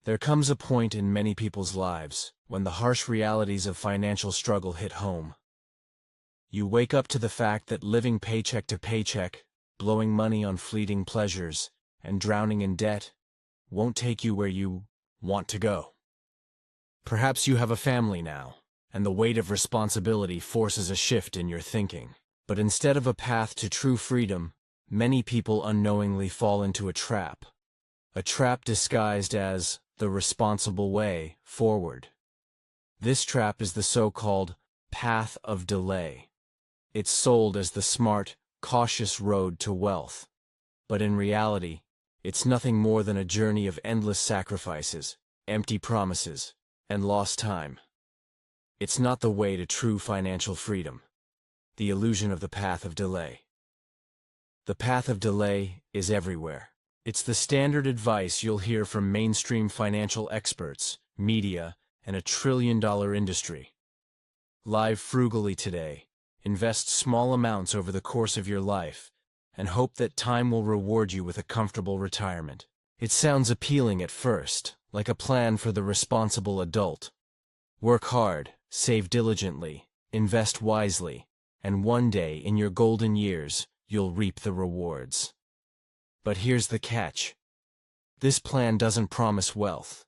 There comes a point in many people's lives when the harsh realities of financial struggle hit home. You wake up to the fact that living paycheck to paycheck, blowing money on fleeting pleasures, and drowning in debt won't take you where you want to go. Perhaps you have a family now, and the weight of responsibility forces a shift in your thinking. But instead of a path to true freedom, many people unknowingly fall into a trap disguised as the responsible way forward. This trap is the so-called path of delay. It's sold as the smart, cautious road to wealth. But in reality, it's nothing more than a journey of endless sacrifices, empty promises, and lost time. It's not the way to true financial freedom. The illusion of the path of delay. The path of delay is everywhere. It's the standard advice you'll hear from mainstream financial experts, media, and a trillion-dollar industry. Live frugally today. Invest small amounts over the course of your life, and hope that time will reward you with a comfortable retirement. It sounds appealing at first, like a plan for the responsible adult. Work hard, save diligently, invest wisely, and one day, in your golden years, you'll reap the rewards. But here's the catch. This plan doesn't promise wealth.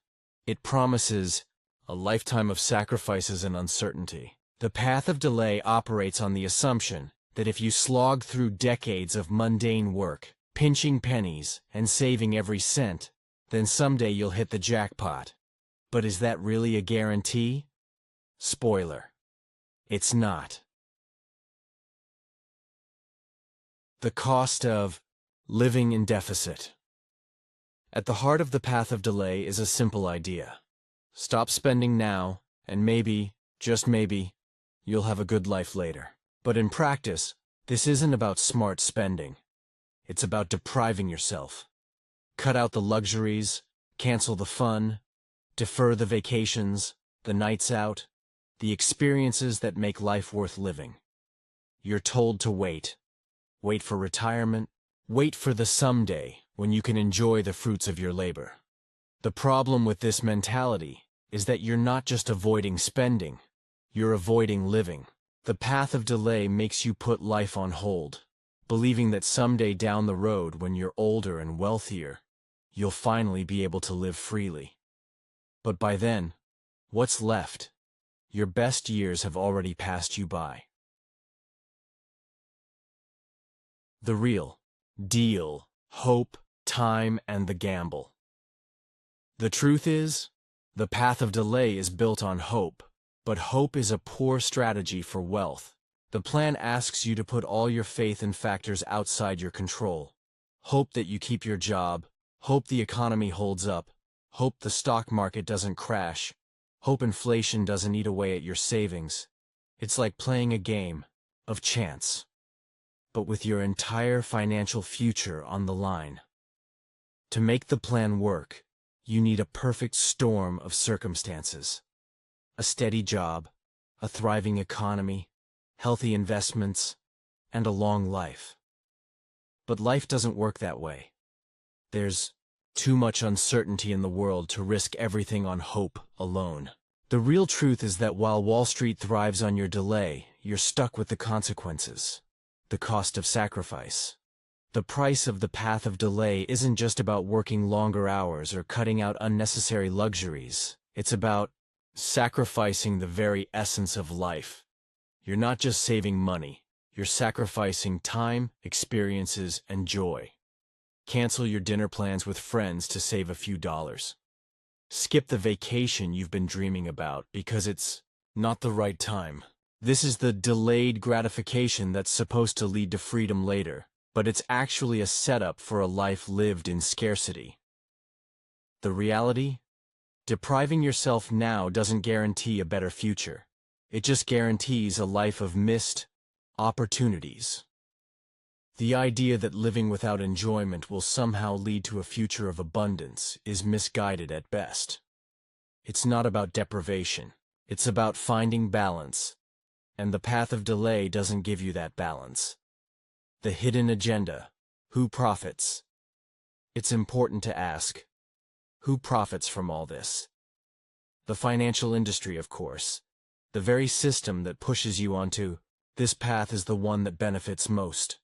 It promises a lifetime of sacrifices and uncertainty. The path of delay operates on the assumption that if you slog through decades of mundane work, pinching pennies, and saving every cent, then someday you'll hit the jackpot. But is that really a guarantee? Spoiler. It's not. The cost of living in deficit. At the heart of the path of delay is a simple idea. Stop spending now, and maybe, just maybe, you'll have a good life later. But in practice, this isn't about smart spending. It's about depriving yourself. Cut out the luxuries, cancel the fun, defer the vacations, the nights out, the experiences that make life worth living. You're told to wait. Wait for retirement. Wait for the someday when you can enjoy the fruits of your labor. The problem with this mentality is that you're not just avoiding spending, you're avoiding living. The path of delay makes you put life on hold, believing that someday down the road when you're older and wealthier, you'll finally be able to live freely. But by then, what's left? Your best years have already passed you by. The real deal, hope, time, and the gamble. The truth is, the path of delay is built on hope, but hope is a poor strategy for wealth. The plan asks you to put all your faith in factors outside your control. Hope that you keep your job, hope the economy holds up, hope the stock market doesn't crash, hope inflation doesn't eat away at your savings. It's like playing a game of chance, but with your entire financial future on the line. To make the plan work, you need a perfect storm of circumstances. A steady job, a thriving economy, healthy investments, and a long life. But life doesn't work that way. There's too much uncertainty in the world to risk everything on hope alone. The real truth is that while Wall Street thrives on your delay, you're stuck with the consequences. The cost of sacrifice. The price of the path of delay isn't just about working longer hours or cutting out unnecessary luxuries. It's about sacrificing the very essence of life. You're not just saving money. You're sacrificing time, experiences, and joy. Cancel your dinner plans with friends to save a few dollars. Skip the vacation you've been dreaming about because it's not the right time. This is the delayed gratification that's supposed to lead to freedom later, but it's actually a setup for a life lived in scarcity. The reality? Depriving yourself now doesn't guarantee a better future. It just guarantees a life of missed opportunities. The idea that living without enjoyment will somehow lead to a future of abundance is misguided at best. It's not about deprivation. It's about finding balance. And the path of delay doesn't give you that balance. The hidden agenda. Who profits? It's important to ask, Who profits from all this? The financial industry, of course. The very system that pushes you onto this path is the one that benefits most.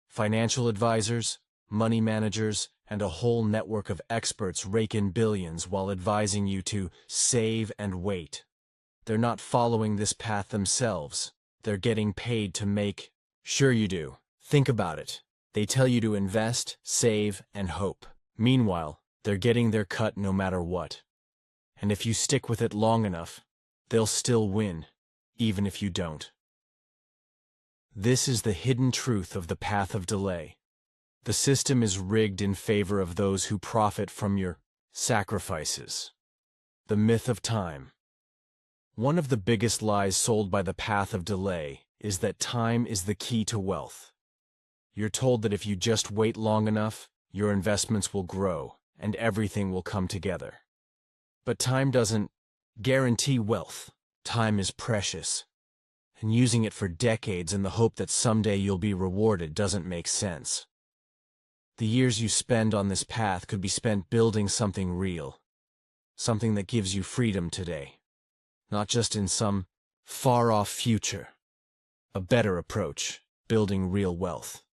Financial advisors, money managers, and a whole network of experts rake in billions while advising you to save and wait. They're not following this path themselves. They're getting paid to make. Sure you do. Think about it. They tell you to invest, save, and hope. Meanwhile, they're getting their cut no matter what. And if you stick with it long enough, they'll still win, even if you don't. This is the hidden truth of the path of delay. The system is rigged in favor of those who profit from your sacrifices. The myth of time. One of the biggest lies sold by the path of delay is that time is the key to wealth. You're told that if you just wait long enough, your investments will grow and everything will come together. But time doesn't guarantee wealth. Time is precious, and using it for decades in the hope that someday you'll be rewarded doesn't make sense. The years you spend on this path could be spent building something real, something that gives you freedom today, not just in some far-off future. A better approach, building real wealth.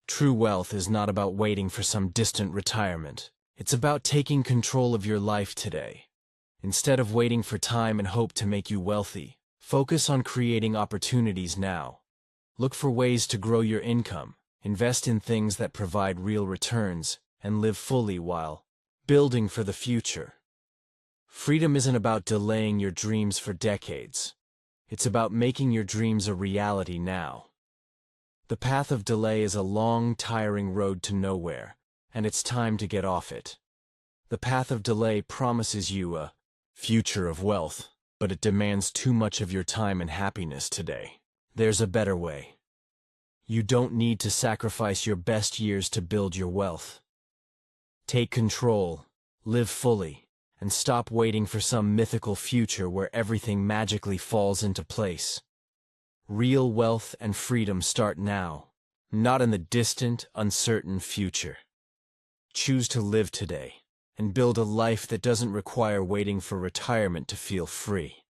True wealth is not about waiting for some distant retirement. It's about taking control of your life today. Instead of waiting for time and hope to make you wealthy, focus on creating opportunities now. Look for ways to grow your income, invest in things that provide real returns, and live fully while building for the future. Freedom isn't about delaying your dreams for decades. It's about making your dreams a reality now. The path of delay is a long, tiring road to nowhere, and it's time to get off it. The path of delay promises you a future of wealth, but it demands too much of your time and happiness today. There's a better way. You don't need to sacrifice your best years to build your wealth. Take control, live fully, and stop waiting for some mythical future where everything magically falls into place. Real wealth and freedom start now, not in the distant, uncertain future. Choose to live today and build a life that doesn't require waiting for retirement to feel free.